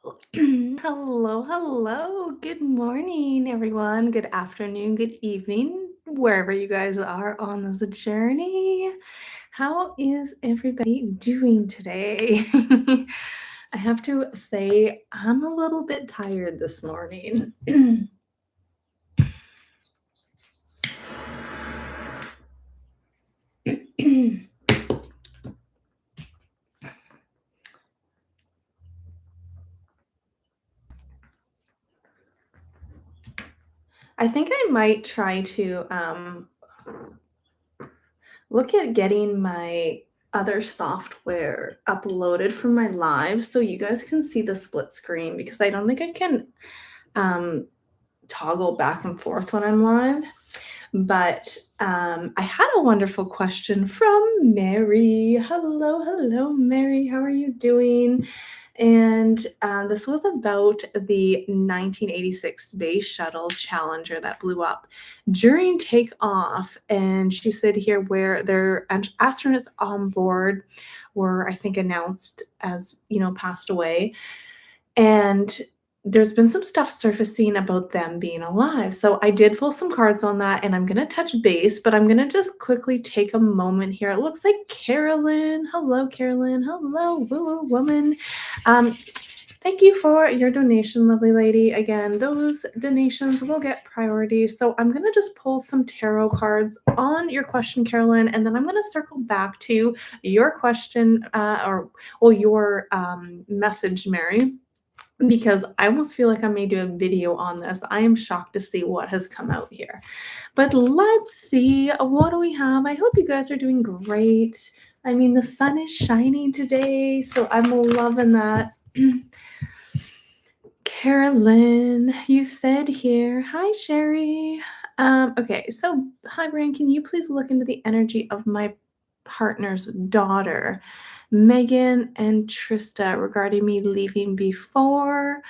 Hello, hello. Good morning, everyone. Good afternoon, good evening, wherever you guys are on this journey. How is everybody doing today? I have to say, I'm a little bit tired this morning. I think I might try to look at getting my other software uploaded for my live so you guys can see the split screen because I don't think I can um, toggle back and forth when I'm live. But I had a wonderful question from Mary. Hello, hello, Mary. How are you doing? And this was about the 1986 Space Shuttle Challenger that blew up during takeoff. And she said here where their astronauts on board were, I think, announced as, passed away. And there's been some stuff surfacing about them being alive. So I did pull some cards on that and I'm going to touch base, but I'm going to just quickly take a moment here. It looks like Carolyn. Hello, Carolyn. Hello, woo woo woman. Um, Thank you for your donation, lovely lady. Again, those donations will get priority. So I'm going to just pull some tarot cards on your question, Carolyn, and then I'm going to circle back to your question your message, Mary, because I almost feel like I may do a video on this. I am shocked to see what has come out here. But let's see, what do we have? I hope you guys are doing great. I mean, the sun is shining today, so I'm loving that. Carolyn, you said here, hi, Sherry. Okay, so hi, Brian. Can you please look into the energy of my partner's daughter, Megan and Trista, regarding me leaving before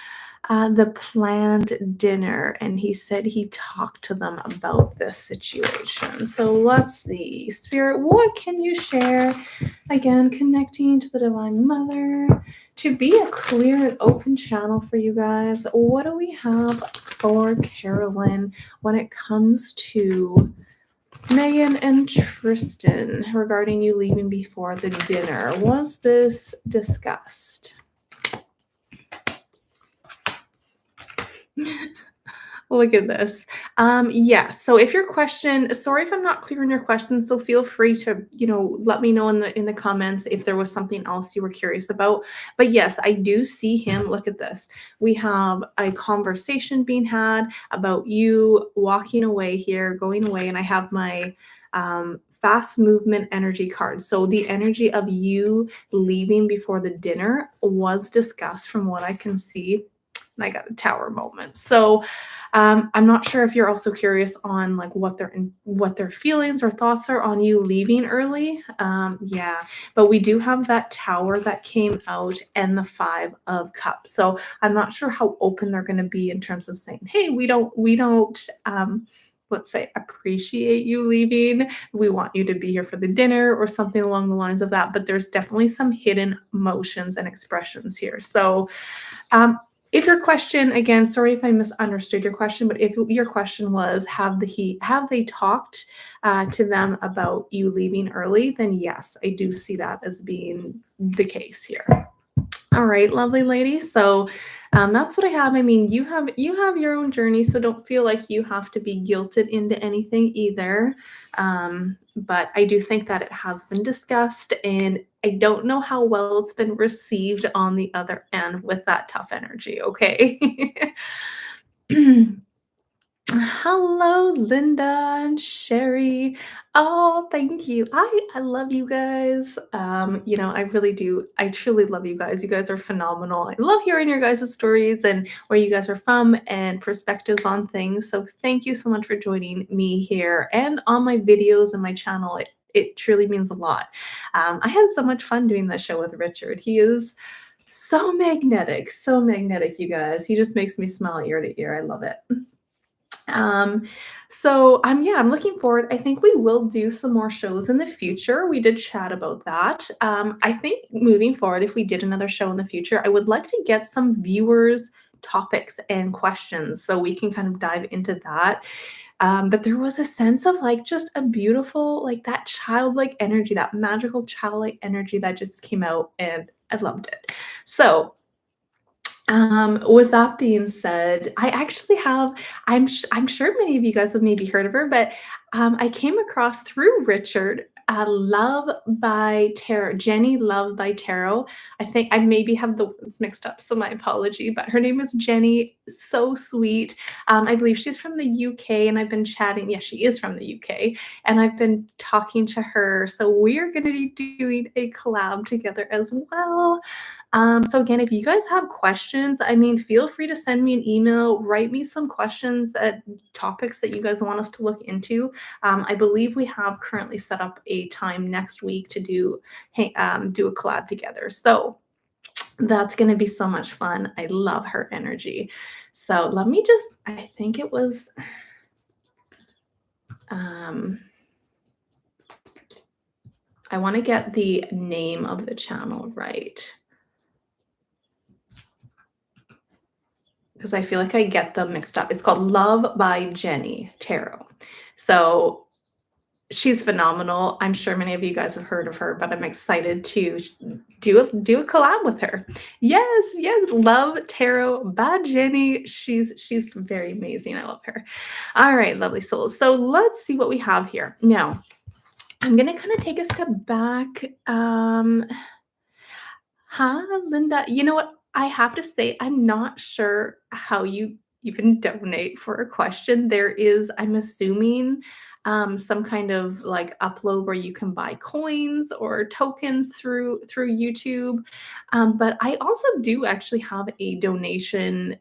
the planned dinner? And he said he talked to them about this situation. So let's see. Spirit, what can you share? Again, connecting to the Divine Mother to be a clear and open channel for you guys. What do we have for Carolyn when it comes to Megan and Tristan regarding you leaving before the dinner? Was this discussed? Look at this. Yeah, so if your question, sorry if I'm not clear on your question, so feel free to, let me know in the comments if there was something else you were curious about. But yes, I do see him. Look at this. We have a conversation being had about you walking away here, going away, and I have my fast movement energy card. So the energy of you leaving before the dinner was discussed from what I can see. And I got a tower moment. So I'm not sure if you're also curious on like what their feelings or thoughts are on you leaving early. Yeah, but we do have that tower that came out and the 5 of cups. So I'm not sure how open they're going to be in terms of saying, hey, we don't let's say appreciate you leaving. We want you to be here for the dinner or something along the lines of that. But there's definitely some hidden emotions and expressions here. So if your question, again, sorry if I misunderstood your question, but if your question was, have they talked to them about you leaving early? Then yes, I do see that as being the case here. All right, lovely lady. So that's what I have. I mean, you have your own journey, so don't feel like you have to be guilted into anything either. But I do think that it has been discussed, and I don't know how well it's been received on the other end with that tough energy. Okay. Hello, Linda and Sherry. Oh, thank you. I love you guys. I really do. I truly love you guys. You guys are phenomenal. I love hearing your guys' stories and where you guys are from and perspectives on things. So thank you so much for joining me here and on my videos and my channel. It truly means a lot. I had so much fun doing that show with Richard. He is so magnetic, you guys. He just makes me smile ear to ear. I love it. Um, so yeah, I'm looking forward. I think we will do some more shows in the future. We did chat about that. I think moving forward, if we did another show in the future, I would like to get some viewers topics and questions so we can kind of dive into that. But there was a sense of like just a beautiful, like that childlike energy, that magical childlike energy that just came out, and I loved it. So with that being said, I actually have I'm sure many of you guys have maybe heard of her, but, I came across through Richard, Love by Tarot, Jenny Love by Tarot. I think I maybe have the words mixed up, so my apology, but her name is Jenny, so sweet. I believe she's from the UK, and I've been chatting, yes, she is from the UK, and I've been talking to her, so we're gonna be doing a collab together as well. So again, if you guys have questions, I mean, feel free to send me an email, write me some questions at topics that you guys want us to look into. I believe we have currently set up a time next week to do a collab together. So that's going to be so much fun. I love her energy. So let me just, I think it was, um, I want to get the name of the channel right, because I feel like I get them mixed up. It's called Love by Jenny Tarot. So she's phenomenal. I'm sure many of you guys have heard of her, but I'm excited to do a collab with her. Yes, yes, Love Tarot by Jenny. She's very amazing. I love her. All right, lovely souls. So let's see what we have here. Now, I'm gonna kind of take a step back. Huh, Linda? You know what? I have to say, I'm not sure how you even donate for a question. There is, I'm assuming, some kind of like upload where you can buy coins or tokens through YouTube. But I also do actually have a donation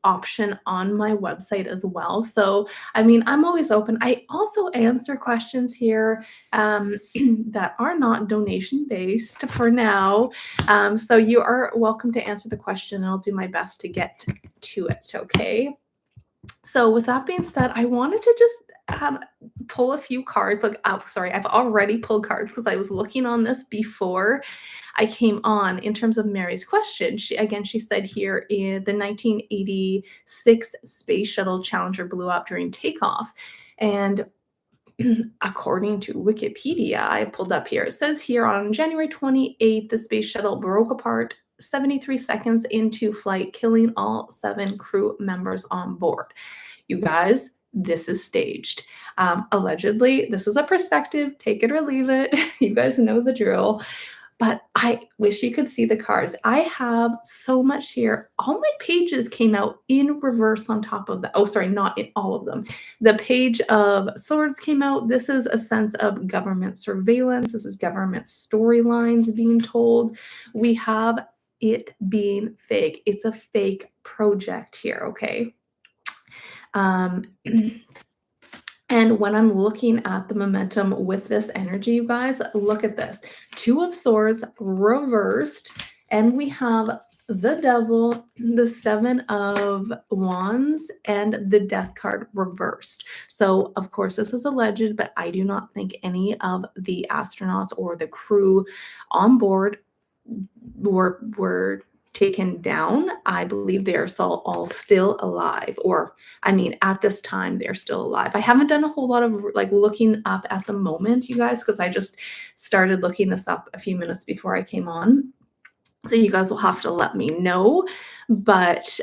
option on my website as well. So, I mean, I'm always open. I also answer questions here that are not donation based for now. So you are welcome to answer the question, and I'll do my best to get to it. Okay. So with that being said, I wanted to just pull a few cards. Like, oh, sorry, I've already pulled cards because I was looking on this before I came on in terms of Mary's question. She said here in the 1986 space shuttle Challenger blew up during takeoff. And according to Wikipedia, I pulled up here, it says here on January 28th, the space shuttle broke apart 73 seconds into flight, killing all 7 crew members on board. You guys, this is staged. Allegedly, this is a perspective, take it or leave it. You guys know the drill. But I wish you could see the cards. I have so much here. All my pages came out in reverse on top of the, oh, sorry, not in all of them. The Page of Swords came out. This is a sense of government surveillance. This is government storylines being told. We have it being fake. It's a fake project here, okay? Um, And when I'm looking at the momentum with this energy, you guys, look at this. 2 of Swords reversed, and we have the Devil, the 7 of Wands, and the Death card reversed. So, of course, this is alleged, but I do not think any of the astronauts or the crew on board were taken down. I believe they are all still alive, or I mean, at this time, they're still alive. I haven't done a whole lot of like looking up at the moment, you guys, because I just started looking this up a few minutes before I came on. So you guys will have to let me know. But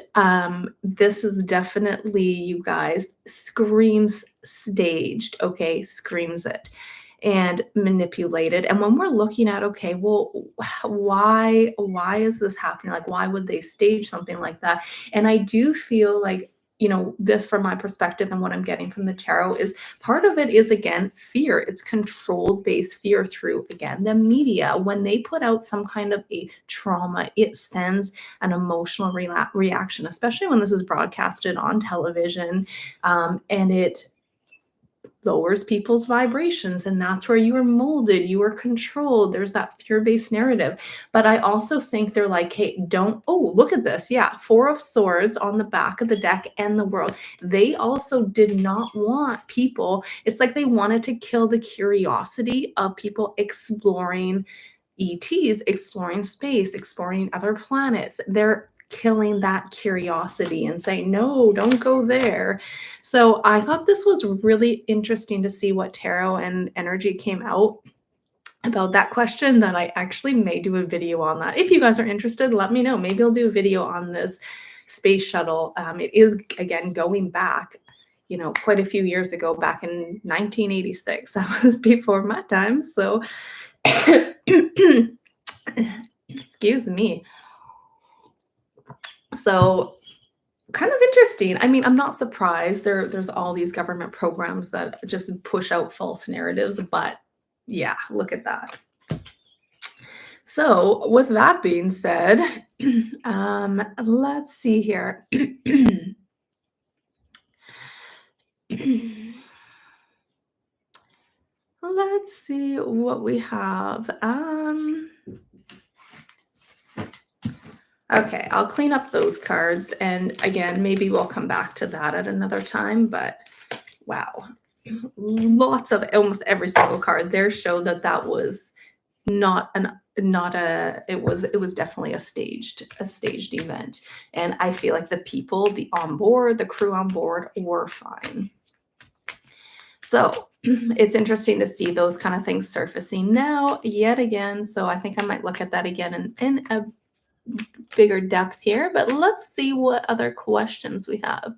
this is definitely, you guys, screams staged, okay? Screams it and manipulated. And when we're looking at, okay, well, why is this happening? Like, why would they stage something like that? And I do feel like, this from my perspective and what I'm getting from the tarot is part of it is, again, fear. It's control based fear through, again, the media. When they put out some kind of a trauma, it sends an emotional reaction, especially when this is broadcasted on television. And it lowers people's vibrations, and that's where you are molded, you are controlled. There's that fear-based narrative. But I also think they're like, hey, don't, oh, look at this. Yeah, Four of Swords on the back of the deck and the World. They also did not want people, it's like they wanted to kill the curiosity of people exploring ETs, exploring space, exploring other planets. They're killing that curiosity and saying, no, don't go there. So I thought this was really interesting to see what tarot and energy came out about that question, that I actually may do a video on that. If you guys are interested, let me know. Maybe I'll do a video on this space shuttle. It is, again, going back, quite a few years ago, back in 1986. That was before my time. So excuse me. So kind of interesting. I mean, I'm not surprised. There's all these government programs that just push out false narratives, but yeah, look at that. So with that being said, let's see here. Let's see what we have. Okay, I'll clean up those cards, and again, maybe we'll come back to that at another time, but wow. Lots of, almost every single card there showed that was it was definitely a staged event. And I feel like the people, the crew on board were fine. So it's interesting to see those kind of things surfacing now yet again. So I think I might look at that again in a bigger depth here, but let's see what other questions we have.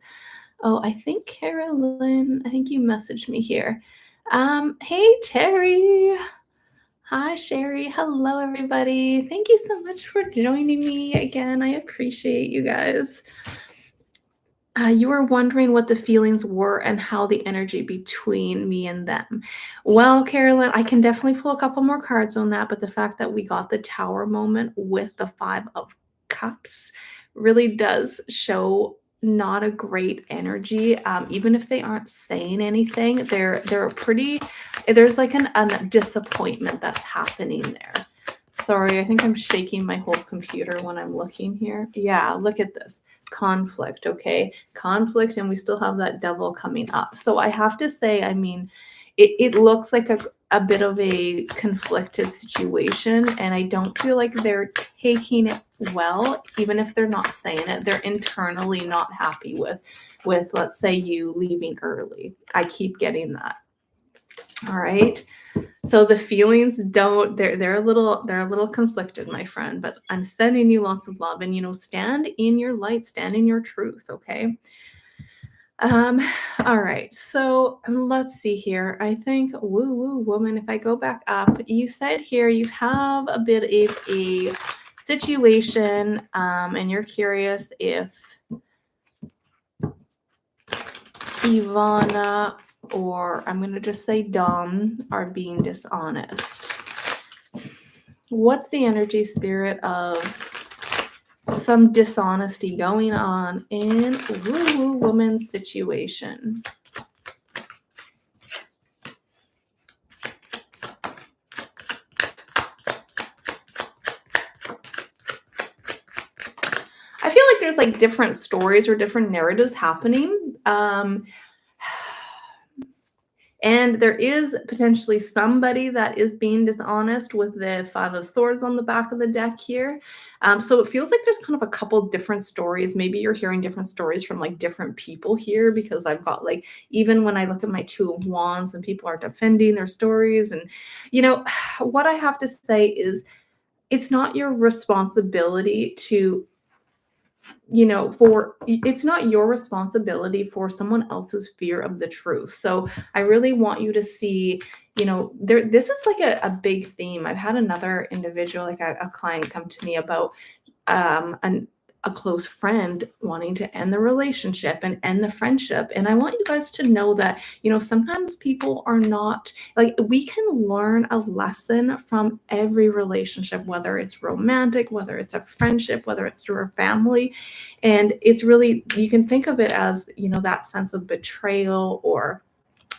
Oh, I think Carolyn, I think you messaged me here. Hey, Terry. Hi, Sherry. Hello, everybody. Thank you so much for joining me again. I appreciate you guys. You were wondering what the feelings were and how the energy between me and them. Well, Carolyn, I can definitely pull a couple more cards on that, but the fact that we got the Tower moment with the Five of Cups really does show not a great energy. Even if they aren't saying anything, they're pretty, there's like a disappointment that's happening there. Sorry, I think I'm shaking my whole computer when I'm looking here. Yeah, look at this. Conflict, okay? Conflict, and we still have that Devil coming up. So I have to say, I mean, it looks like a bit of a conflicted situation, and I don't feel like they're taking it well, even if they're not saying it. They're internally not happy with let's say, you leaving early. I keep getting that. All right. So the feelings they're a little conflicted, my friend, but I'm sending you lots of love, and stand in your light, stand in your truth, okay? All right. So let's see here. I think woo woo woman, if I go back up, you said here you have a bit of a situation, and you're curious if Ivana, or I'm going to just say Dom, are being dishonest. What's the energy spirit of some dishonesty going on in woo-woo woman's situation? I feel like there's like different stories or different narratives happening. And there is potentially somebody that is being dishonest with the Five of Swords on the back of the deck here. So it feels like there's kind of a couple different stories. Maybe you're hearing different stories from like different people here, because I've got like, even when I look at my Two of Wands and people are defending their stories. And, what I have to say is it's not your responsibility to it's not your responsibility for someone else's fear of the truth. So I really want you to see, this is like a big theme. I've had another individual, like a client, come to me about a close friend wanting to end the relationship and end the friendship. And I want you guys to know that, sometimes people are not, like, we can learn a lesson from every relationship, whether it's romantic, whether it's a friendship, whether it's through a family. And it's really, you can think of it as, that sense of betrayal or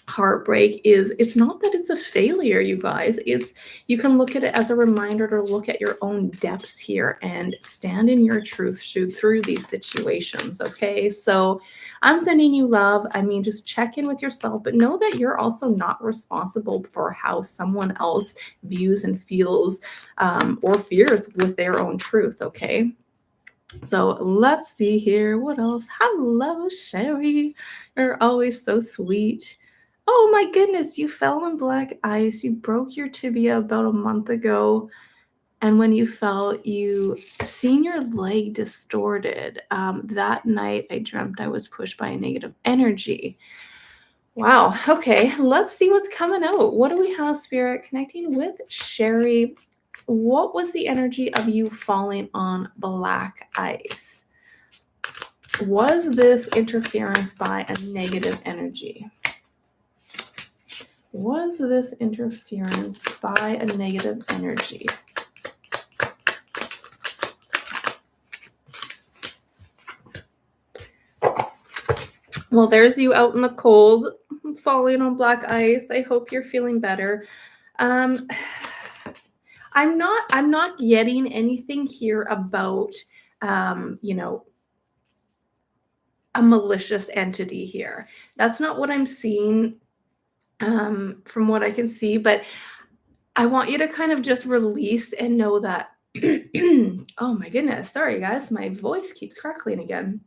heartbreak is, it's not that it's a failure, you guys. It's, you can look at it as a reminder to look at your own depths here and stand in your truth through these situations. Okay, so I'm sending you love. I mean, just check in with yourself, but know that you're also not responsible for how someone else views and feels or fears with their own truth. Okay, so let's see here. What else? Hello, Sherry. You're always so sweet. Oh my goodness, you fell on black ice. You broke your tibia about a month ago. And when you fell, you seen your leg distorted. That night, I dreamt I was pushed by a negative energy. Wow. Okay. Let's see what's coming out. What do we have, Spirit? Connecting with Sherry. What was the energy of you falling on black ice? Was this interference by a negative energy? Was this interference by a negative energy? Well, there's you out in the cold, falling on black ice. I hope you're feeling better. Um, I'm not getting anything here about, you know, a malicious entity here. That's not what I'm seeing from what I can see, but I want you to kind of just release and know that, oh my goodness, sorry guys, my voice keeps crackling again.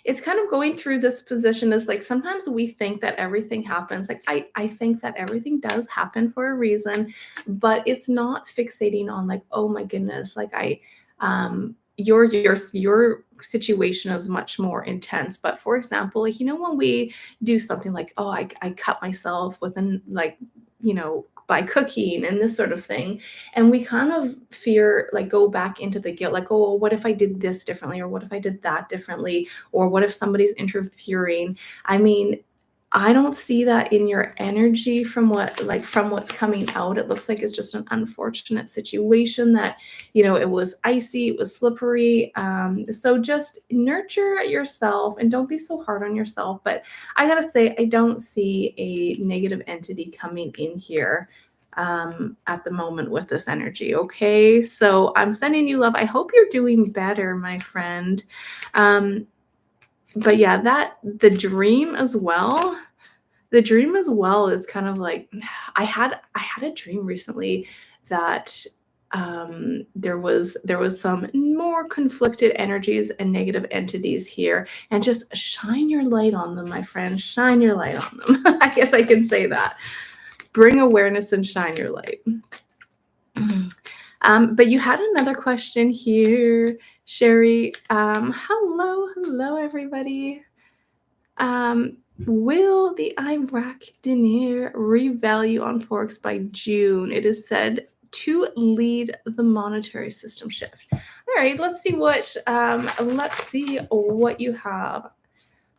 It's kind of going through this position is like sometimes we think that everything happens. Like I think that everything does happen for a reason, but it's not fixating on like, oh my goodness, like your situation is much more intense. But for example, like when we do something like, oh, I cut myself within like, by cooking and this sort of thing, and we kind of fear like go back into the guilt, like, oh, well, what if I did this differently, or what if I did that differently, or what if somebody's interfering? I mean, I don't see that in your energy from what's coming out. It looks like it's just an unfortunate situation that, it was icy, it was slippery. So just nurture yourself and don't be so hard on yourself. But I gotta say, I don't see a negative entity coming in here at the moment with this energy. Okay, so I'm sending you love. I hope you're doing better, my friend. But yeah, that the dream as well. The dream as well is kind of like I had a dream recently that there was some more conflicted energies and negative entities here, and just shine your light on them, my friend. Shine your light on them. I guess I can say that. Bring awareness and shine your light. But you had another question here, Sherry. Hello, everybody. Will the Iraq dinar revalue on Forex by June? It is said to lead the monetary system shift. All right, let's see what you have.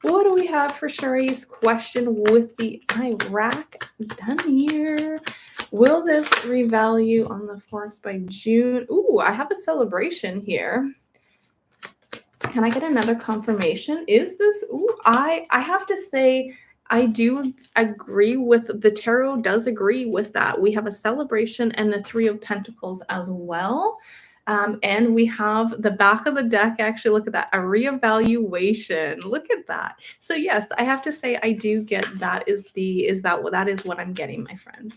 What do we have for Sherry's question with the Iraq dinar? Will this revalue on the Forex by June? Ooh, I have a celebration here. Can I get another confirmation? Is this? Ooh, I have to say, I do agree with the tarot. Does agree with that. We have a celebration and the Three of Pentacles as well. And we have the back of the deck. Actually, look at that, a reevaluation. Look at that. So yes, I have to say I do get that. That is what I'm getting, my friend.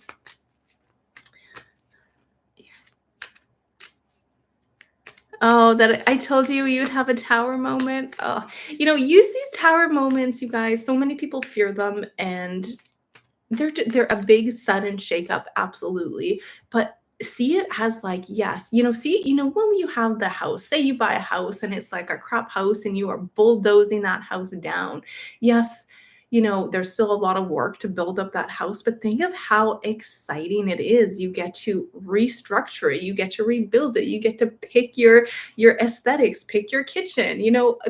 Oh, that I told you you'd have a tower moment. Oh, use these tower moments, you guys. So many people fear them, and they're a big sudden shakeup, absolutely. But see it as like, yes, when you have the house, say you buy a house and it's like a crap house and you are bulldozing that house down. Yes, there's still a lot of work to build up that house, but think of how exciting it is. You get to restructure it, you get to rebuild it, you get to pick your aesthetics, pick your kitchen.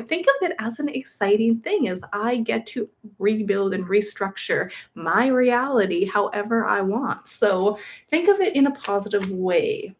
Think of it as an exciting thing, as I get to rebuild and restructure my reality however I want. So think of it in a positive way.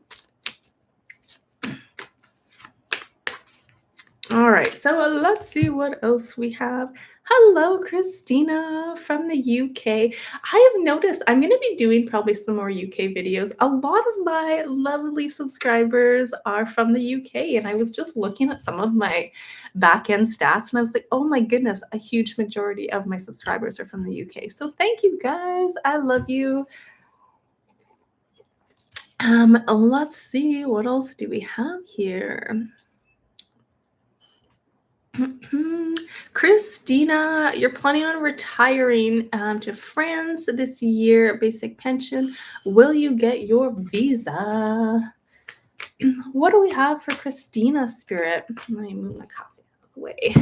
All right, so let's see what else we have. Hello, Christina from the UK. I have noticed I'm going to be doing probably some more UK videos. A lot of my lovely subscribers are from the UK, and I was just looking at some of my back end stats, and I was like, oh my goodness, a huge majority of my subscribers are from the UK. So thank you guys. I love you. Let's see, what else do we have here? Christina, you're planning on retiring to France this year, basic pension. Will you get your visa? What do we have for Christina, Spirit? Let me move my coffee out of the way.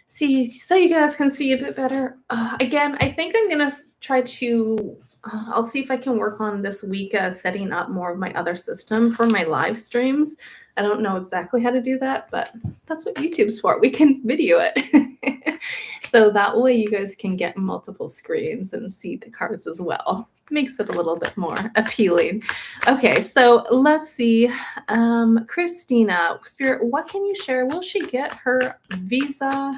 See, so you guys can see a bit better. Again, I think I'm going to try to, I'll see if I can work on this week setting up more of my other system for my live streams. I don't know exactly how to do that, but that's what YouTube's for. We can video it. So that way you guys can get multiple screens and see the cards as well. Makes it a little bit more appealing. Okay, so let's see. Christina, Spirit, what can you share? Will she get her visa?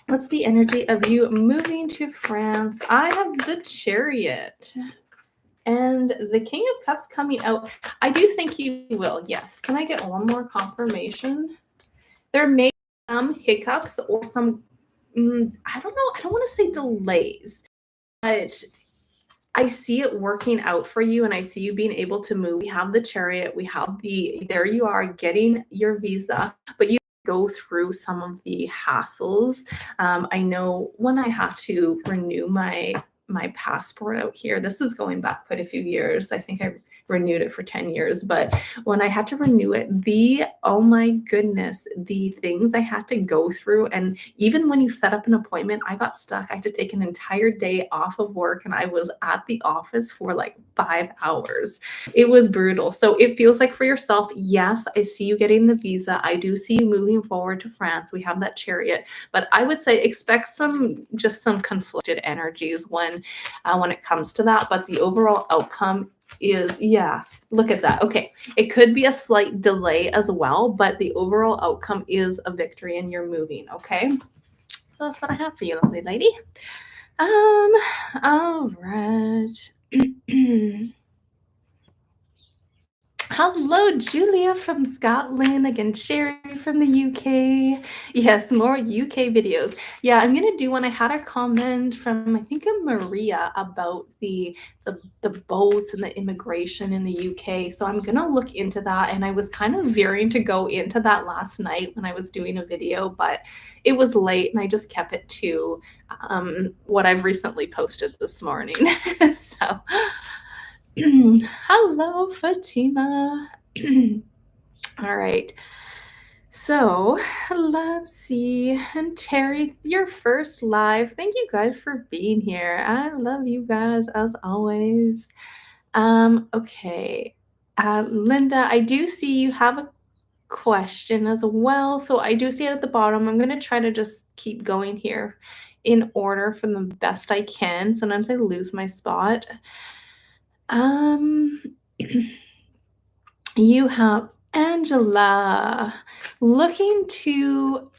What's the energy of you moving to France? I have the Chariot and the King of Cups coming out. I do think you will, yes. Can I get one more confirmation? There may be some hiccups or some, I don't know, I don't want to say delays, but I see it working out for you and I see you being able to move. We have the Chariot, we have there you are getting your visa, but you go through some of the hassles. I know when I had to renew my passport out here, this is going back quite a few years. I think I renewed it for 10 years, but when I had to renew it, oh my goodness, the things I had to go through. And even when you set up an appointment, I got stuck. I had to take an entire day off of work and I was at the office for like 5 hours. It was brutal. So it feels like for yourself, yes, I see you getting the visa. I do see you moving forward to France. We have that Chariot, but I would say expect some conflicted energies when it comes to that. But the overall outcome is, yeah, look at that. Okay, it could be a slight delay as well, but the overall outcome is a victory and you're moving. Okay, so that's what I have for you, lovely lady. All right. Hello, Julia from Scotland. Again, Sherry from the UK. Yes, more UK videos. Yeah, I'm gonna do one. I had a comment from I think a Maria about the boats and the immigration in the UK. So I'm gonna look into that. And I was kind of veering to go into that last night when I was doing a video, but it was late and I just kept it to what I've recently posted this morning. So hello, Fatima. All right. So let's see. And Terry, your first live. Thank you guys for being here. I love you guys as always. Okay. Linda, I do see you have a question as well. So I do see it at the bottom. I'm going to try to just keep going here in order from the best I can. Sometimes I lose my spot. You have Angela looking to.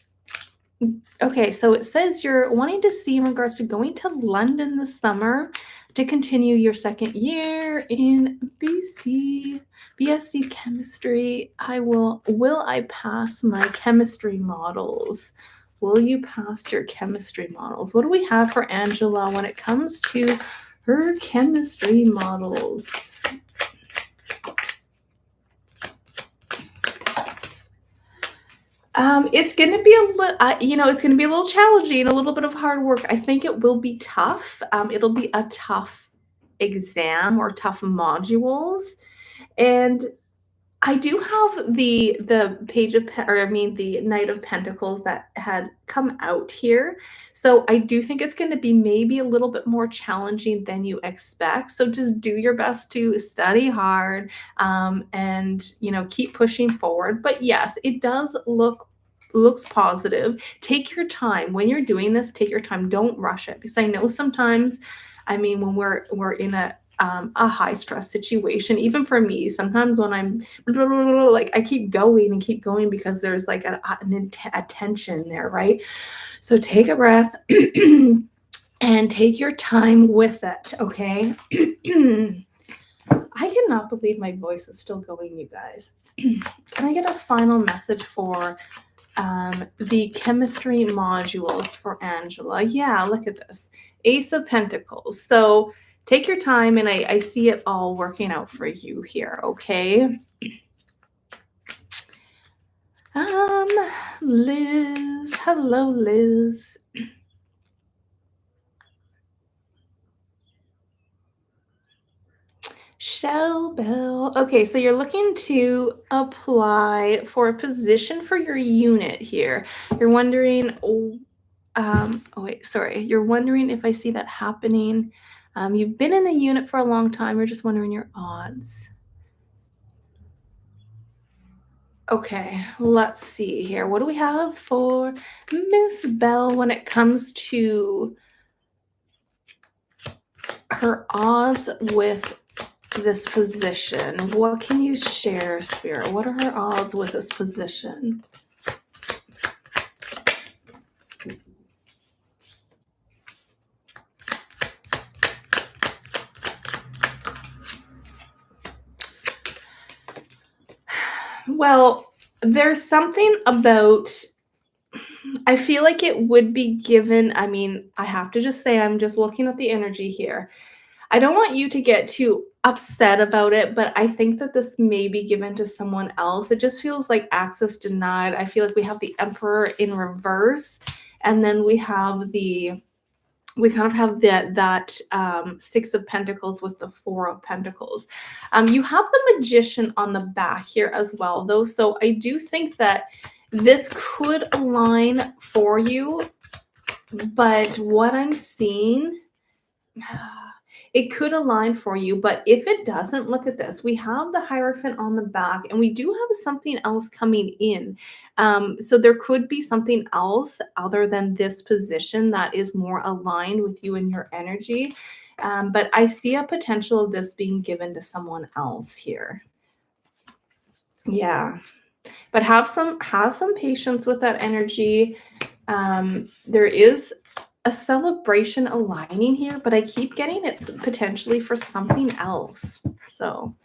Okay, so it says you're wanting to see in regards to going to London this summer to continue your second year in BSc chemistry. Will I pass my chemistry models? Will you pass your chemistry models? What do we have for Angela when it comes to her chemistry models? It's going to be it's going to be a little challenging, a little bit of hard work. I think it will be tough. It'll be a tough exam or tough modules. And I do have the page of the Knight of Pentacles that had come out here. So I do think it's going to be maybe a little bit more challenging than you expect. So just do your best to study hard and keep pushing forward. But yes, it does looks positive. Take your time when you're doing this. Take your time. Don't rush it, because I know sometimes, when we're in a a high stress situation. Even for me, sometimes when I'm like, I keep going and keep going because there's like a tension there, right? So take a breath and take your time with it, okay? I cannot believe my voice is still going, you guys. Can I get a final message for the chemistry modules for Angela? Yeah, look at this. Ace of Pentacles. So take your time, and I see it all working out for you here, okay? Liz. Hello, Liz. Shell Bell. Okay, so you're looking to apply for a position for your unit here. You're wondering, oh wait, sorry. You're wondering if I see that happening. You've been in the unit for a long time. You're just wondering your odds. Okay, let's see here. What do we have for Miss Bell when it comes to her odds with this position? What can you share, Spirit? What are her odds with this position? Well, there's something about, I feel like it would be given. I mean, I have to just say, I'm just looking at the energy here. I don't want you to get too upset about it, but I think that this may be given to someone else. It just feels like access denied. I feel like we have the Emperor in reverse, and then we kind of have that Six of Pentacles with the Four of Pentacles. You have the Magician on the back here as well, though. So I do think that this could align for you, but what I'm seeing, it could align for you, but if it doesn't, look at this. We have the Hierophant on the back, and we do have something else coming in. So there could be something else other than this position that is more aligned with you and your energy. But I see a potential of this being given to someone else here. Yeah. But have some patience with that energy. There is a celebration aligning here, but I keep getting it's potentially for something else. So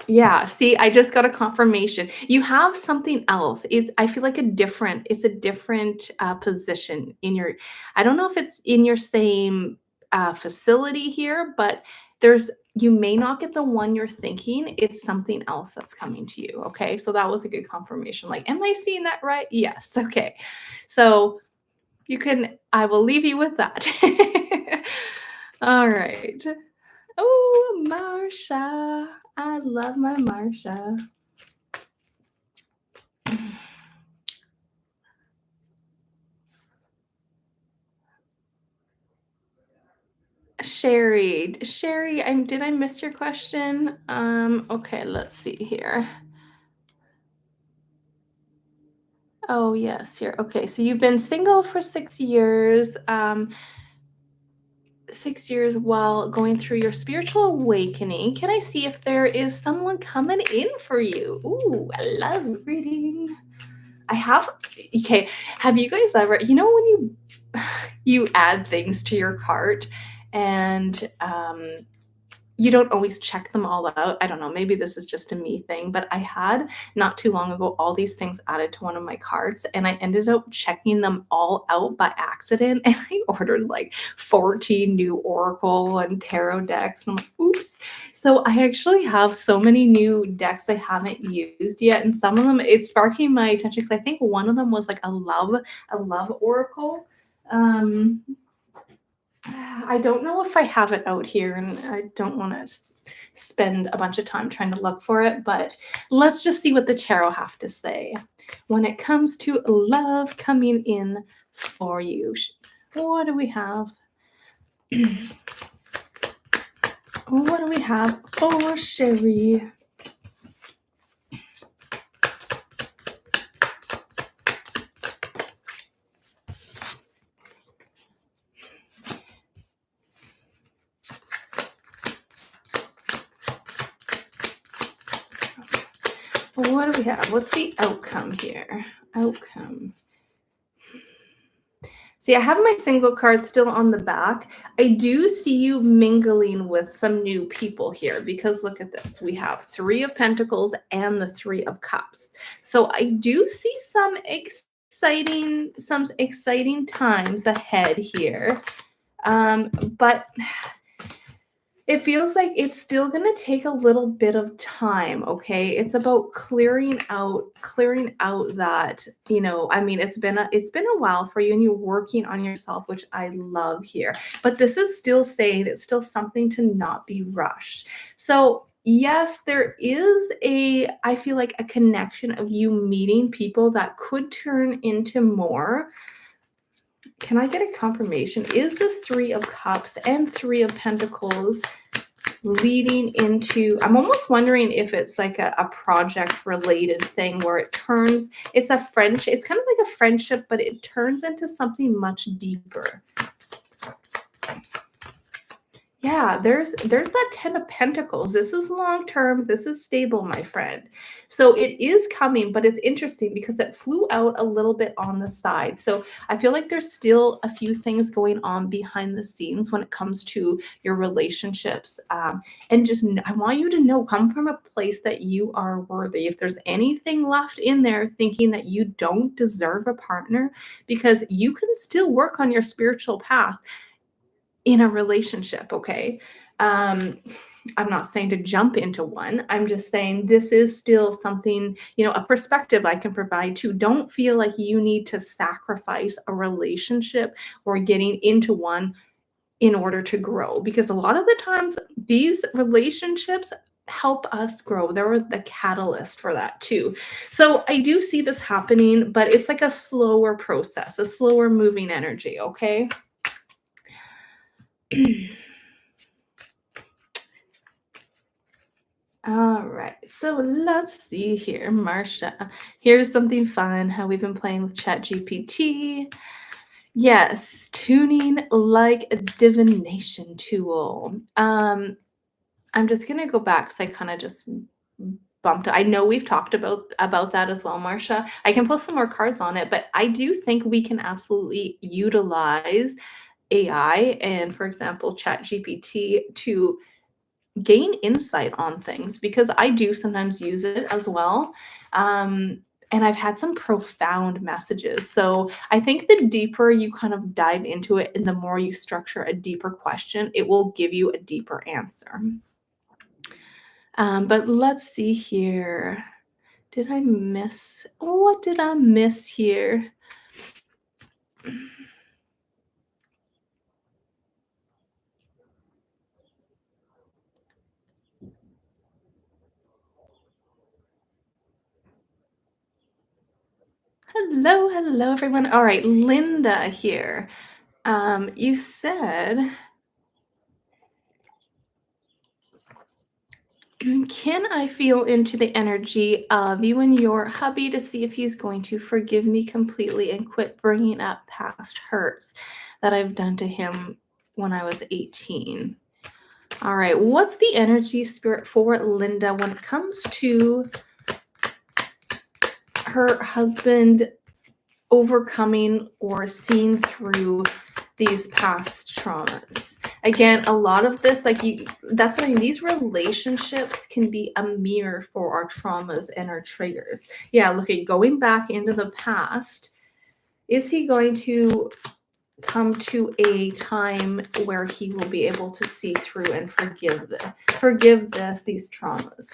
yeah, see, I just got a confirmation. You have something else. I feel like it's a different position in your, I don't know if it's in your same facility here, but you may not get the one you're thinking. It's something else that's coming to you. Okay. So that was a good confirmation. Like, am I seeing that right? Yes. Okay. So I will leave you with that. All right. Oh, Marsha. I love my Marsha. Sherry, did I miss your question? Okay, let's see here. Oh, yes, here. Okay, so you've been single for 6 years. 6 years while going through your spiritual awakening. Can I see if there is someone coming in for you? Ooh, I love reading. Okay, have you guys ever, when you add things to your cart and you don't always check them all out. I don't know, maybe this is just a me thing, but I had not too long ago all these things added to one of my carts, and I ended up checking them all out by accident, and I ordered like 14 new Oracle and Tarot decks. And I'm like, oops. So I actually have so many new decks I haven't used yet, and some of them, it's sparking my attention because I think one of them was like a love Oracle. I don't know if I have it out here, and I don't want to spend a bunch of time trying to look for it, but let's just see what the tarot have to say when it comes to love coming in for you. What do we have? What do we have for Sherry? What do we have? What's the outcome here? Outcome. See, I have my single card still on the back. I do see you mingling with some new people here because look at this. We have Three of Pentacles and the Three of Cups. So I do see some exciting times ahead here. But it feels like it's still gonna take a little bit of time, okay? It's about clearing out that, I mean, it's been a while for you and you're working on yourself, which I love here. But this is still saying it's still something to not be rushed. So, yes, there is I feel like a connection of you meeting people that could turn into more. Can I get a confirmation? Is this Three of Cups and Three of Pentacles leading into, I'm almost wondering if it's like a project related thing where it's a friendship, it's kind of like a friendship, but it turns into something much deeper. Yeah, there's that 10 of Pentacles. This is long term. This is stable, my friend. So it is coming, but it's interesting because it flew out a little bit on the side. So I feel like there's still a few things going on behind the scenes when it comes to your relationships. And just, I want you to know, come from a place that you are worthy. If there's anything left in there thinking that you don't deserve a partner, because you can still work on your spiritual path in a relationship, okay? Um, I'm not saying to jump into one. I'm just saying this is still something, a perspective I can provide to. Don't feel like you need to sacrifice a relationship or getting into one in order to grow, because a lot of the times these relationships help us grow. They're the catalyst for that too. So I do see this happening, but it's like a slower process, a slower moving energy, okay? All right, so let's see here, Marcia. Here's something fun, how we've been playing with ChatGPT. Yes, tuning like a divination tool. I'm just gonna go back because I kind of just bumped. I know we've talked about that as well, Marcia. I can put some more cards on it, but I do think we can absolutely utilize AI and, for example, ChatGPT to gain insight on things, because I do sometimes use it as well. And I've had some profound messages. So I think the deeper you kind of dive into it and the more you structure a deeper question, it will give you a deeper answer. But let's see here. What did I miss here? Hello, everyone. All right, Linda here. You said, can I feel into the energy of you and your hubby to see if he's going to forgive me completely and quit bringing up past hurts that I've done to him when I was 18? All right, what's the energy spirit for Linda when it comes to her husband overcoming or seeing through these past traumas? Again, a lot of this, that's why these relationships can be a mirror for our traumas and our triggers. Yeah, look at going back into the past. Is he going to come to a time where he will be able to see through and forgive these traumas?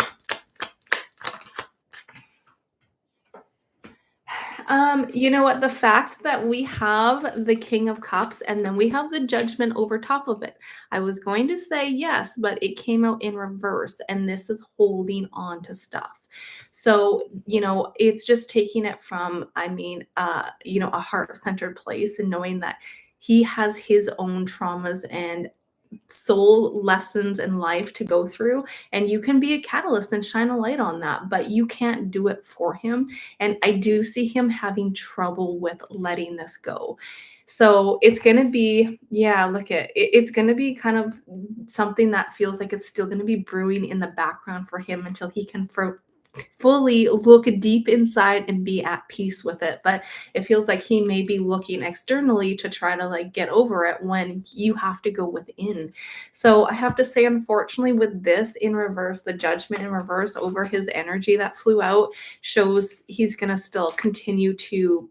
You know what? The fact that we have the King of Cups and then we have the Judgment over top of it. I was going to say yes, but it came out in reverse, and this is holding on to stuff. So, it's just taking it from, a heart-centered place and knowing that he has his own traumas and soul lessons in life to go through, and you can be a catalyst and shine a light on that, but you can't do it for him. And I do see him having trouble with letting this go. So it's going to be, yeah, look at it, it's going to be kind of something that feels like it's still going to be brewing in the background for him until he can fully look deep inside and be at peace with it. But it feels like he may be looking externally to try to like get over it when you have to go within. So I have to say, unfortunately, with this in reverse, the judgment in reverse over his energy that flew out shows he's going to still continue to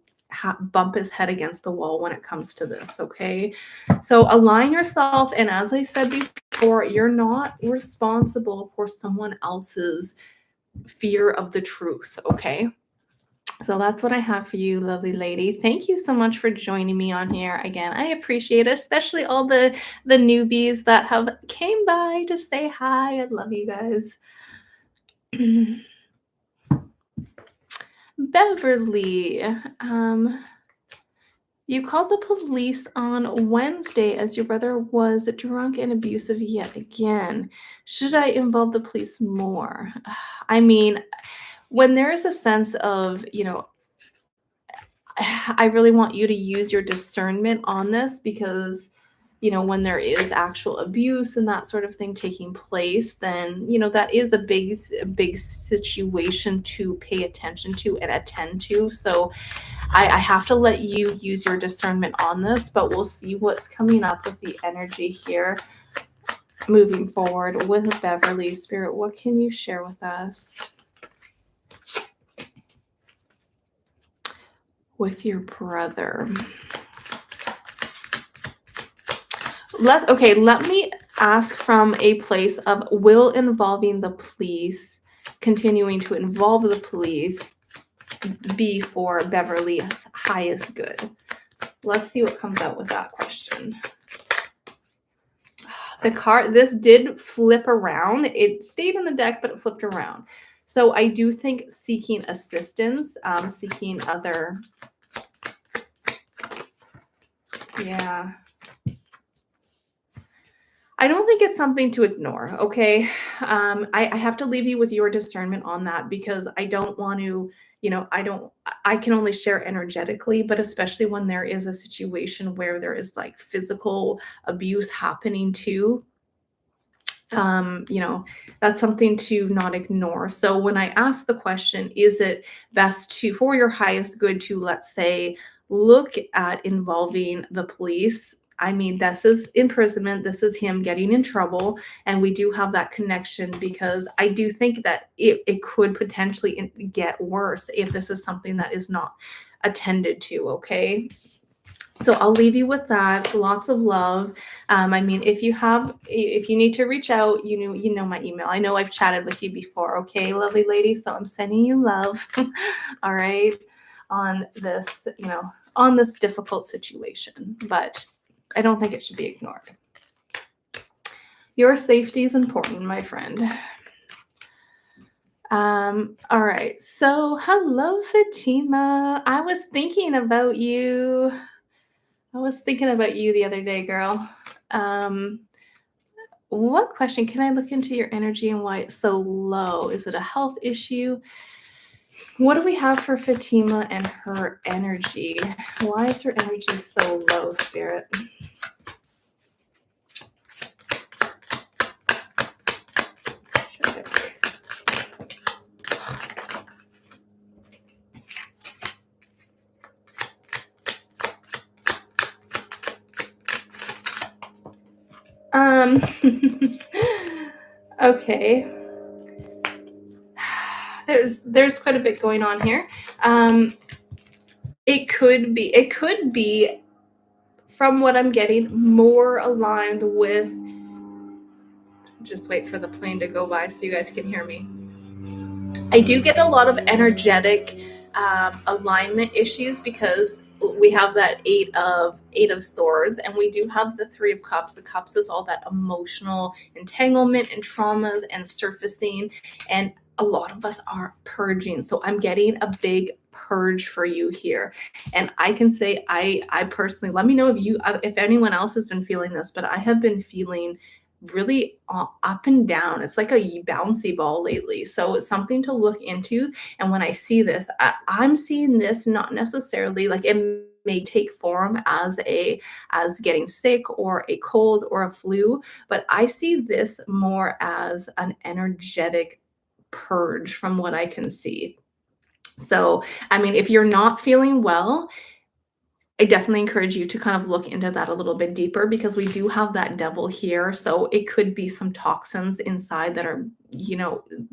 bump his head against the wall when it comes to this. Okay. So align yourself. And as I said before, you're not responsible for someone else's fear of the truth. Okay. So that's what I have for you, lovely lady. Thank you so much for joining me on here again. I appreciate it, especially all the newbies that have came by to say hi. I love you guys. Beverly, you called the police on Wednesday as your brother was drunk and abusive yet again. Should I involve the police more? I mean, when there is a sense of, I really want you to use your discernment on this because, when there is actual abuse and that sort of thing taking place, then, that is a big situation to pay attention to and attend to. So I have to let you use your discernment on this, but we'll see what's coming up with the energy here moving forward with Beverly. Spirit, what can you share with us? With your brother. Let me ask from a place of will involving the police, continuing to involve the police, be for Beverly's highest good. Let's see what comes out with that question. The card, this did flip around. It stayed in the deck, but it flipped around. So I do think seeking assistance, seeking other, yeah. I don't think it's something to ignore, okay? I have to leave you with your discernment on that because I don't want to, I can only share energetically, but especially when there is a situation where there is like physical abuse happening too, that's something to not ignore. So when I ask the question, is it best for your highest good to, let's say, look at involving the police? I mean, this is imprisonment. This is him getting in trouble. And we do have that connection because I do think that it could potentially get worse if this is something that is not attended to. Okay. So I'll leave you with that. Lots of love. I mean, if you need to reach out, you know my email. I know I've chatted with you before. Okay, lovely lady. So I'm sending you love. All right, on this difficult situation, but I don't think it should be ignored. Your safety is important, my friend. All right. So hello, Fatima. I was thinking about you. The other day, girl. What question can I look into your energy and why it's so low? Is it a health issue? What do we have for Fatima and her energy? Why is her energy so low, Spirit? Okay. There's quite a bit going on here. It could be from what I'm getting more aligned with, just wait for the plane to go by so you guys can hear me. I do get a lot of energetic alignment issues because we have that eight of swords and we do have the 3 of cups. The cups is all that emotional entanglement and traumas and surfacing, and a lot of us are purging. So I'm getting a big purge for you here, and I can say I personally, let me know if anyone else has been feeling this, but I have been feeling really up and down. It's like a bouncy ball lately. So it's something to look into. And when I see this, I'm seeing this not necessarily like it may take form as getting sick or a cold or a flu, but I see this more as an energetic purge from what I can see. So, I mean, if you're not feeling well, I definitely encourage you to kind of look into that a little bit deeper because we do have that devil here. So it could be some toxins inside that are,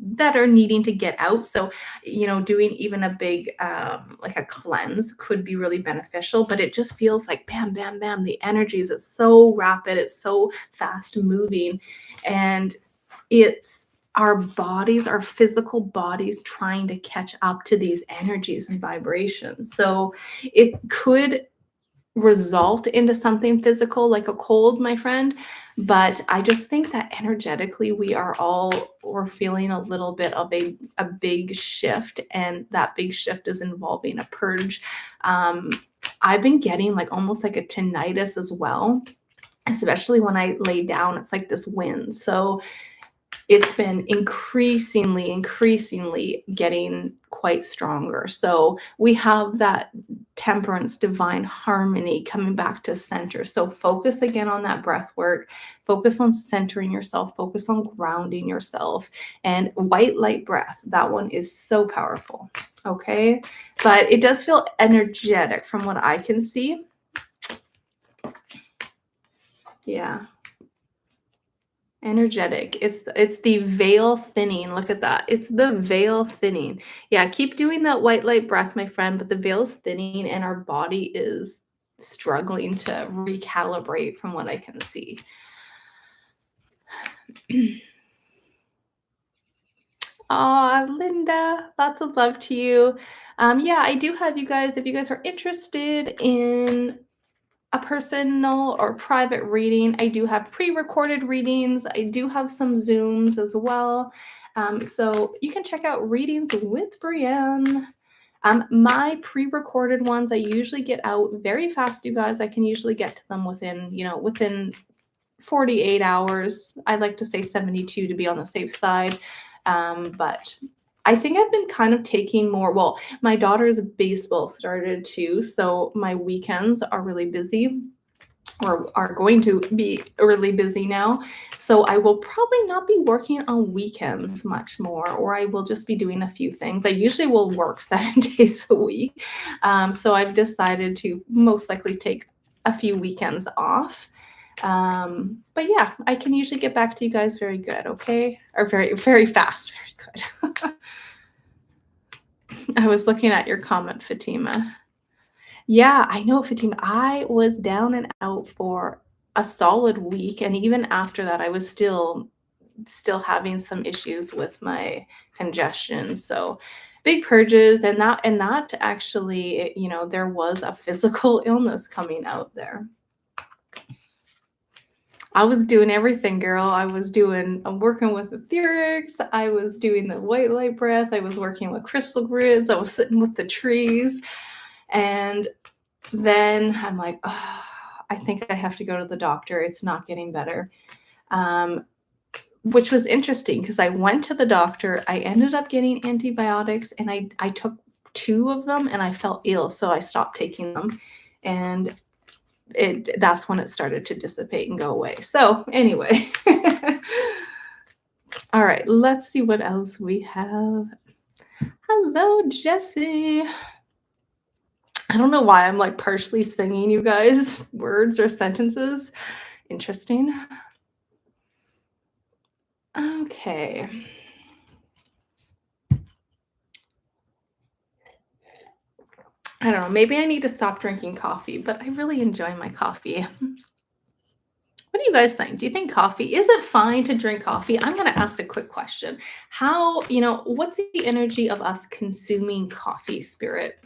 that are needing to get out. So, doing even a big, like a cleanse could be really beneficial, but it just feels like bam, bam, bam. The energies, it's so rapid, it's so fast moving. And it's our bodies, our physical bodies trying to catch up to these energies and vibrations. So it could result into something physical like a cold, my friend. But I just think that energetically we're feeling a little bit of a big shift, and that big shift is involving a purge. I've been getting like almost like a tinnitus as well, especially when I lay down. It's like this wind. So it's been increasingly getting quite stronger. So we have that temperance, divine harmony coming back to center. So focus again on that breath work, focus on centering yourself, focus on grounding yourself, and white light breath. That one is so powerful. Okay. But it does feel energetic from what I can see. Yeah. Energetic. It's the veil thinning. Look at that. It's the veil thinning. Yeah, keep doing that white light breath, my friend, but the veil is thinning and our body is struggling to recalibrate from what I can see. Aw, Linda, lots of love to you. Yeah, I do have you guys, if you guys are interested in a personal or private reading, I do have pre-recorded readings. I do have some Zooms as well. So you can check out Readings with Breanne. My pre-recorded ones, I usually get out very fast, you guys. I can usually get to them within 48 hours. I like to say 72 to be on the safe side. But I think I've been kind of taking more. Well, my daughter's baseball started too, so my weekends are really busy, or are going to be really busy now. So I will probably not be working on weekends much more, or I will just be doing a few things. I usually will work 7 days a week. So I've decided to most likely take a few weekends off. But yeah, I can usually get back to you guys very good, okay? Or very, very fast, very good. I was looking at your comment, Fatima. Yeah, I know, Fatima. I was down and out for a solid week, and even after that, I was still having some issues with my congestion. So big purges, and that actually, there was a physical illness coming out there. I was doing everything, girl. I'm working with etherics. I was doing the white light breath. I was working with crystal grids. I was sitting with the trees. And then I'm like, oh, I think I have to go to the doctor. It's not getting better. Which was interesting because I went to the doctor. I ended up getting antibiotics, and I took 2 of them and I felt ill. So I stopped taking them. And that's when it started to dissipate and go away. So anyway, all right, let's see what else we have. Hello, Jessie. I don't know why I'm like partially singing you guys words or sentences. Interesting. Okay. I don't know, maybe I need to stop drinking coffee, but I really enjoy my coffee. What do you guys think? Do you think is it fine to drink coffee? I'm going to ask a quick question. What's the energy of us consuming coffee, Spirit?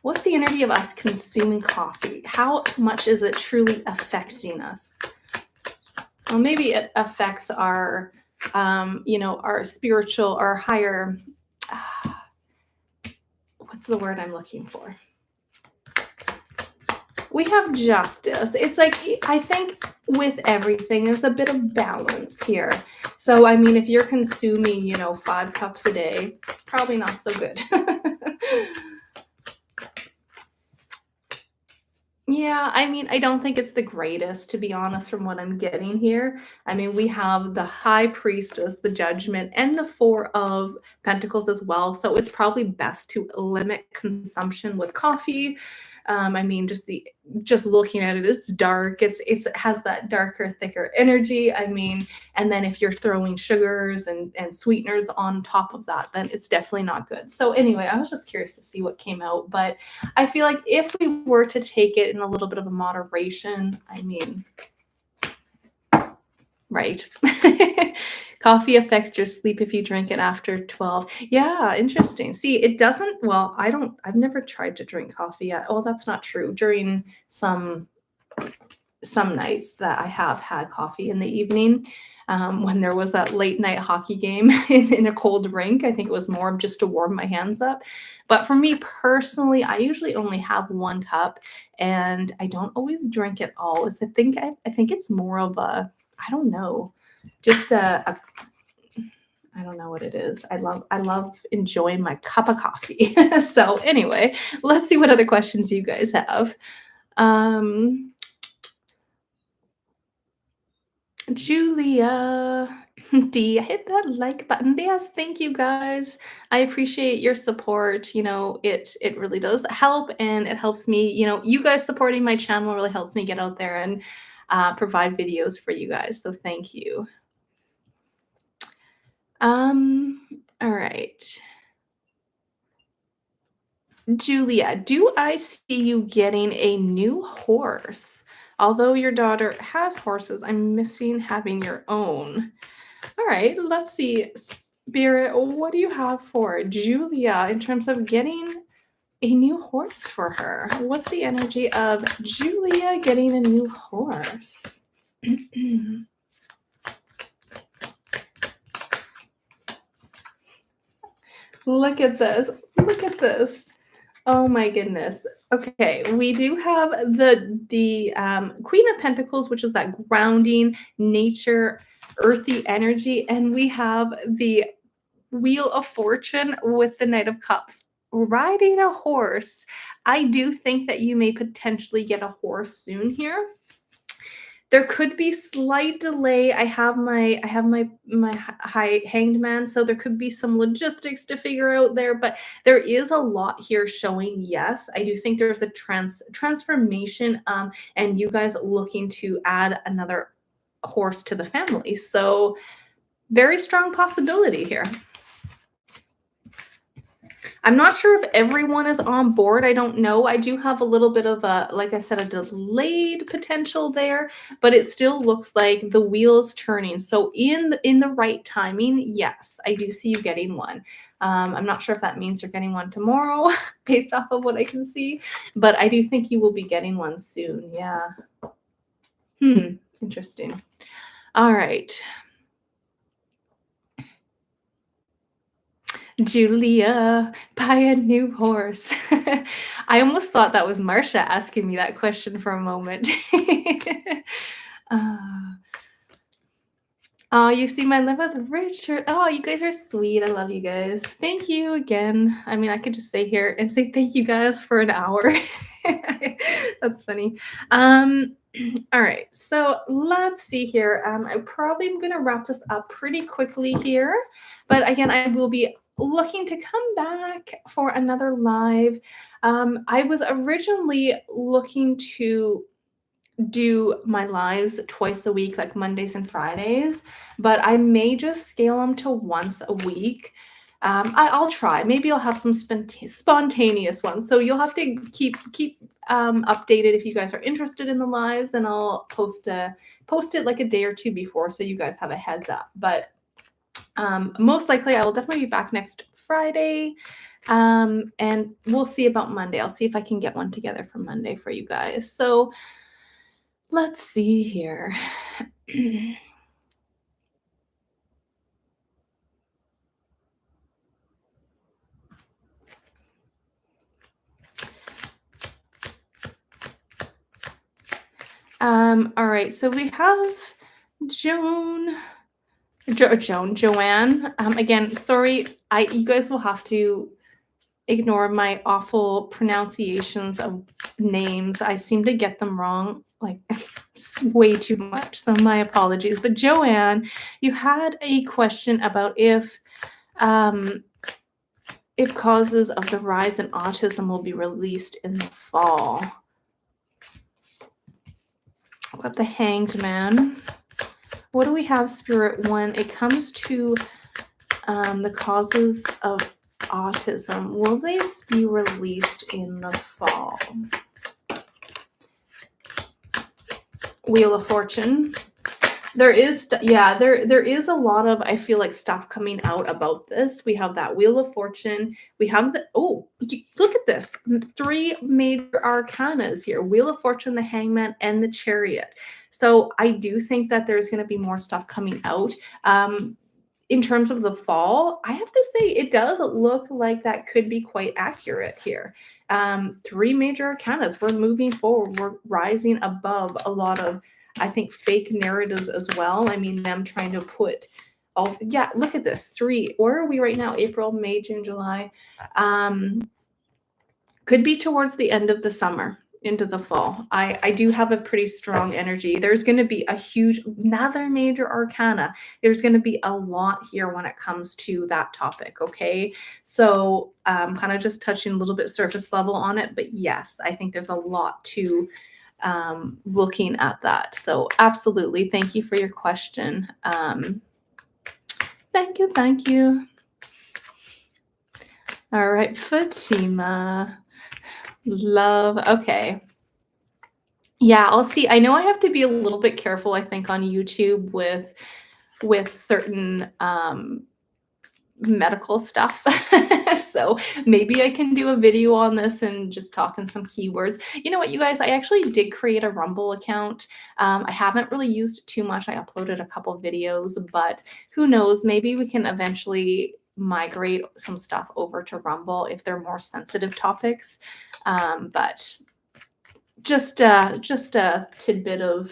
What's the energy of us consuming coffee? How much is it truly affecting us? Well, maybe it affects our, our spiritual or higher, what's the word I'm looking for? We have justice. It's like, I think with everything, there's a bit of balance here. So, I mean, if you're consuming, 5 cups a day, probably not so good. Yeah, I mean, I don't think it's the greatest, to be honest, from what I'm getting here. I mean, we have the High Priestess, the Judgment, and the Four of Pentacles as well. So it's probably best to limit consumption with coffee. I mean, just looking at it, it's dark. It has that darker, thicker energy. I mean, and then if you're throwing sugars and sweeteners on top of that, then it's definitely not good. So anyway, I was just curious to see what came out, but I feel like if we were to take it in a little bit of a moderation, I mean, right. Coffee affects your sleep if you drink it after 12. Yeah, interesting. See, it doesn't, well, I've never tried to drink coffee yet. Oh, that's not true. During some nights that I have had coffee in the evening. When there was that late night hockey game in a cold rink, I think it was more of just to warm my hands up. But for me personally, I usually only have 1 cup, and I don't always drink it all. I think it's more of a, I don't know, just a I don't know what it is. I love enjoying my cup of coffee. So anyway, let's see what other questions you guys have. Um, Julia D, hit that like button. Yes, thank you guys. I appreciate your support. It really does help, and it helps me. You guys supporting my channel really helps me get out there and provide videos for you guys. So thank you. All right. Julia, do I see you getting a new horse? Although your daughter has horses, I'm missing having your own. All right, let's see. Spirit, what do you have for Julia in terms of getting a new horse for her? What's the energy of Julia getting a new horse? Look at this. Look at this. Oh my goodness. Okay, we do have the Queen of Pentacles, which is that grounding nature, earthy energy, and we have the Wheel of Fortune with the Knight of Cups. Riding a horse. I do think that you may potentially get a horse soon here. There could be slight delay. I have my high hanged man, so there could be some logistics to figure out there, but there is a lot here showing yes. I do think there's a transformation, and you guys looking to add another horse to the family. So very strong possibility here. I'm not sure if everyone is on board. I don't know. I do have a little bit of a, like I said, a delayed potential there, but it still looks like the wheel's turning. So in the right timing, yes, I do see you getting one. I'm not sure if that means you're getting one tomorrow based off of what I can see, but I do think you will be getting one soon. Yeah. Interesting. All right. Julia, buy a new horse. I almost thought that was Marsha asking me that question for a moment. uh, oh, you see my live with Richard. Oh, you guys are sweet. I love you guys. Thank you again. I mean, I could just stay here and say thank you guys for an hour. That's funny. All right, so let's see here. I probably am going to wrap this up pretty quickly here, but again, I will be looking to come back for another live. I was originally looking to do my lives twice a week, like Mondays and Fridays, but I may just scale them to once a week. I'll try. Maybe I'll have some spontaneous ones. So you'll have to keep updated if you guys are interested in the lives, and I'll post it like a day or two before, so you guys have a heads up. But most likely, I will definitely be back next Friday, and we'll see about Monday. I'll see if I can get one together for Monday for you guys. So let's see here. All right, so we have Joan. Joanne. Again, sorry, you guys will have to Ignore my awful pronunciations of names. I seem to get them wrong like way too much. So my apologies. But Joanne, you had a question about um, if causes of the rise in autism will be released in the fall. I've got the Hanged Man. What do we have, Spirit, when it comes to the causes of autism? Will they be released in the fall? Wheel of Fortune. There is, yeah, there is a lot of, I feel like, stuff coming out about this. We have that Wheel of Fortune. We have the, oh, look at this. 3 major arcanas here: Wheel of Fortune, the Hangman, and the Chariot. So I do think that there's going to be more stuff coming out. In terms of the fall, I have to say it does look like that could be quite accurate here. 3 major arcanas. We're moving forward. We're rising above a lot of, I think, fake narratives as well. I mean, them trying to put all, yeah, look at this. 3. Where are we right now? April, May, June, July. Could be towards the end of the summer into the fall. I do have a pretty strong energy. There's going to be a huge, another major arcana. There's going to be a lot here when it comes to that topic. Okay. So kind of just touching a little bit surface level on it, but yes, I think there's a lot to looking at that. So absolutely. Thank you for your question. Thank you. Thank you. All right. Fatima. Love. Okay. Yeah, I'll see. I know I have to be a little bit careful, I think, on YouTube with certain medical stuff. So maybe I can do a video on this and just talk in some keywords. You know what, you guys, I actually did create a Rumble account. I haven't really used it too much. I uploaded a couple videos, but who knows, maybe we can eventually migrate some stuff over to Rumble if they're more sensitive topics. But just a tidbit of,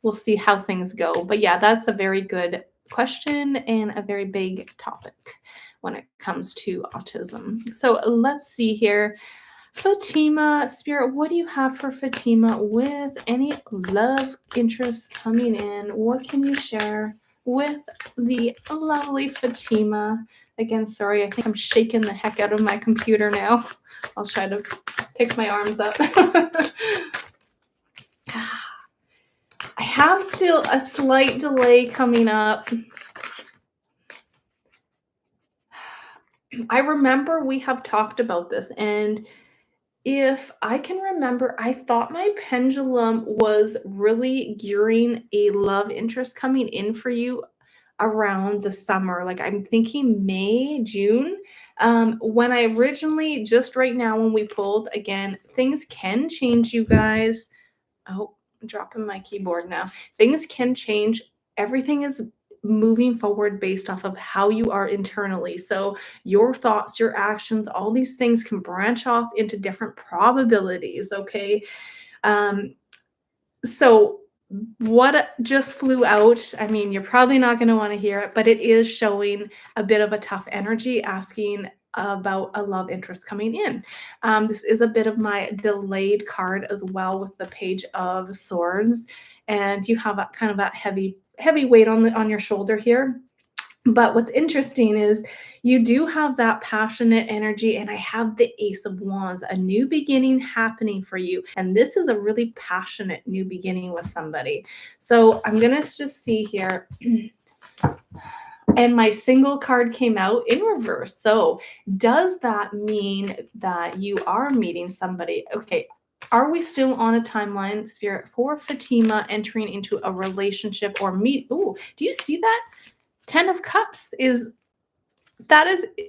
we'll see how things go. But yeah, that's a very good question and a very big topic when it comes to autism. So let's see here. Fatima, Spirit, what do you have for Fatima with any love interest coming in? What can you share with the lovely Fatima? Again, sorry, I think I'm shaking the heck out of my computer now. I'll try to pick my arms up. I have still a slight delay coming up. I remember we have talked about this, and if I can remember, I thought my pendulum was really gearing a love interest coming in for you around the summer. Like I'm thinking May, June. When I originally, just right now when we pulled, again, things can change, you guys. Oh, I'm dropping my keyboard now. Things can change. Everything is moving forward based off of how you are internally. So your thoughts, your actions, all these things can branch off into different probabilities. Okay. So what just flew out, I mean, you're probably not going to want to hear it, but it is showing a bit of a tough energy, asking about a love interest coming in. This is a bit of my delayed card as well, with the Page of Swords, and you have a kind of that heavy weight on your shoulder here. But what's interesting is you do have that passionate energy, and I have the Ace of Wands, a new beginning happening for you. And this is a really passionate new beginning with somebody. So I'm going to just see here. And my single card came out in reverse. So does that mean that you are meeting somebody? Okay. Are we still on a timeline, Spirit, for Fatima entering into a relationship or meet? Oh, do you see that? 10 of Cups is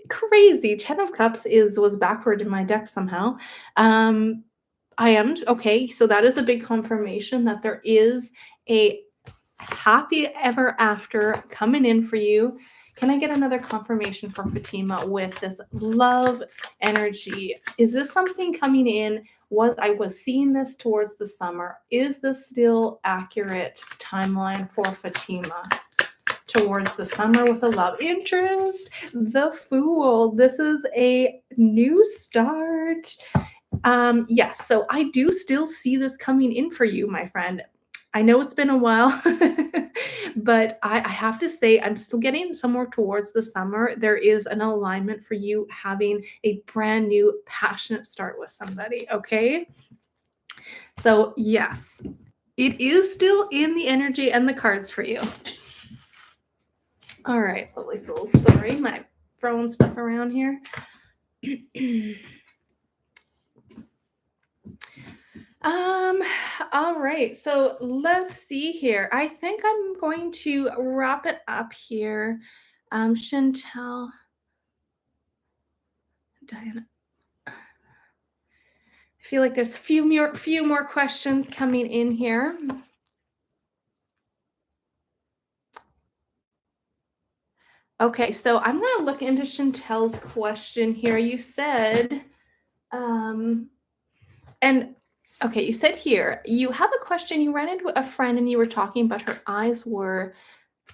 crazy. 10 of Cups was backward in my deck somehow. I am okay. So that is a big confirmation that there is a happy ever after coming in for you. Can I get another confirmation for Fatima with this love energy? Is this something coming in? I was seeing this towards the summer. Is this still accurate timeline for Fatima? towards the summer with a love interest. The Fool. This is a new start. Yes, so I do still see this coming in for you, my friend. I know it's been a while, but I have to say, I'm still getting somewhere towards the summer. There is an alignment for you having a brand new passionate start with somebody, okay? So, yes, it is still in the energy and the cards for you. All right, lovely souls. Sorry, my throwing stuff around here. Um, all right. So let's see here. I think I'm going to wrap it up here. Chantel, Diana. I feel like there's few more questions coming in here. Okay, so I'm gonna look into Chantel's question here. You said, um, and okay, you said here you have a question. You ran into a friend and you were talking, but her eyes were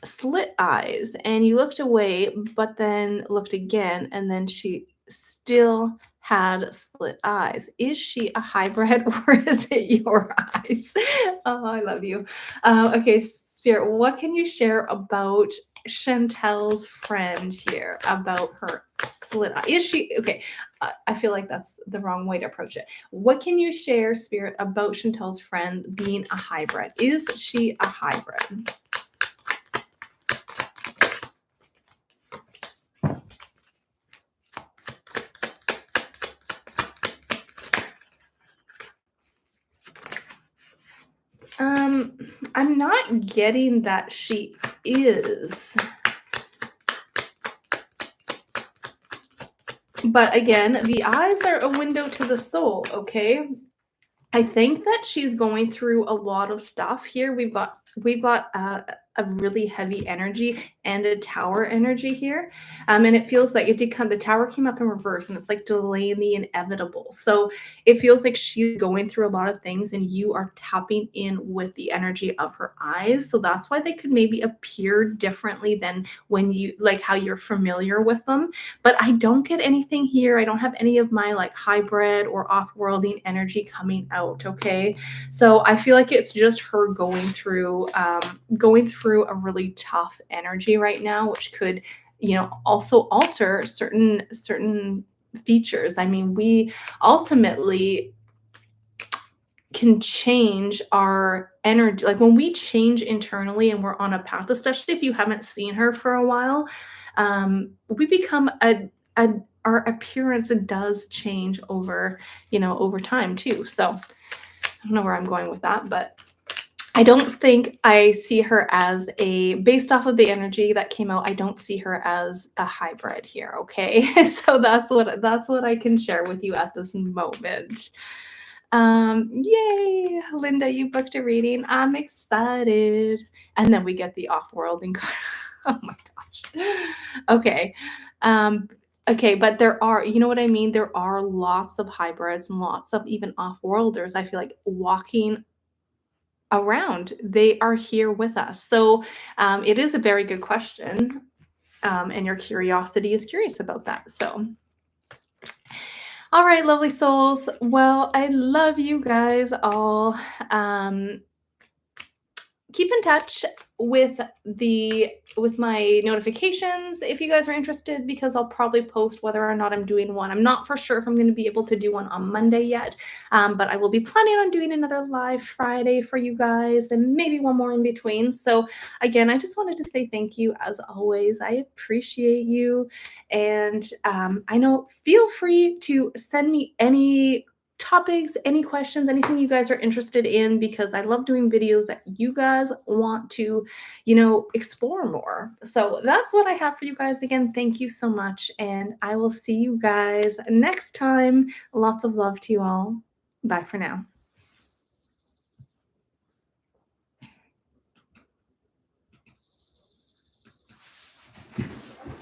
slit eyes, and you looked away but then looked again, and then she still had slit eyes. Is she a hybrid or is it your eyes? Oh, I love you. Okay, Spirit, what can you share about Chantel's friend here, about her slit eye? Is she okay? I feel like that's the wrong way to approach it. What can you share, Spirit, about Chantel's friend being a hybrid? Is she a hybrid? I'm not getting that she is. But again, the eyes are a window to the soul, okay? I think that she's going through a lot of stuff here. We've got a really heavy energy and a tower energy here, and it feels like it did come. The tower came up in reverse, and it's like delaying the inevitable. So it feels like she's going through a lot of things, and you are tapping in with the energy of her eyes. So that's why they could maybe appear differently than when you like how you're familiar with them. But I don't get anything here. I don't have any of my like hybrid or off-worlding energy coming out. Okay, so I feel like it's just her going through a really tough energy right now, which could, also alter certain features. I mean, we ultimately can change our energy. Like when we change internally and we're on a path, especially if you haven't seen her for a while, we become a our appearance does change over time too. So I don't know where I'm going with that, but I don't think I see her as based off of the energy that came out, I don't see her as a hybrid here, okay? So that's what I can share with you at this moment. Yay, Linda, you booked a reading. I'm excited. And then we get the off-worlding card. Oh my gosh. Okay. Um, okay, but there are, you know what I mean? There are lots of hybrids and lots of even off-worlders. I feel like walking around. They are here with us. So it is a very good question. And your curiosity is curious about that. So, all right, lovely souls. Well, I love you guys all. Keep in touch with my notifications if you guys are interested, because I'll probably post whether or not I'm doing one. I'm not for sure if I'm going to be able to do one on Monday yet, but I will be planning on doing another live Friday for you guys and maybe one more in between. So again, I just wanted to say thank you as always. I appreciate you, and I know, feel free to send me any topics, any questions, anything you guys are interested in, because I love doing videos that you guys want to, explore more. So that's what I have for you guys. Again, thank you so much, and I will see you guys next time. Lots of love to you all. Bye for now.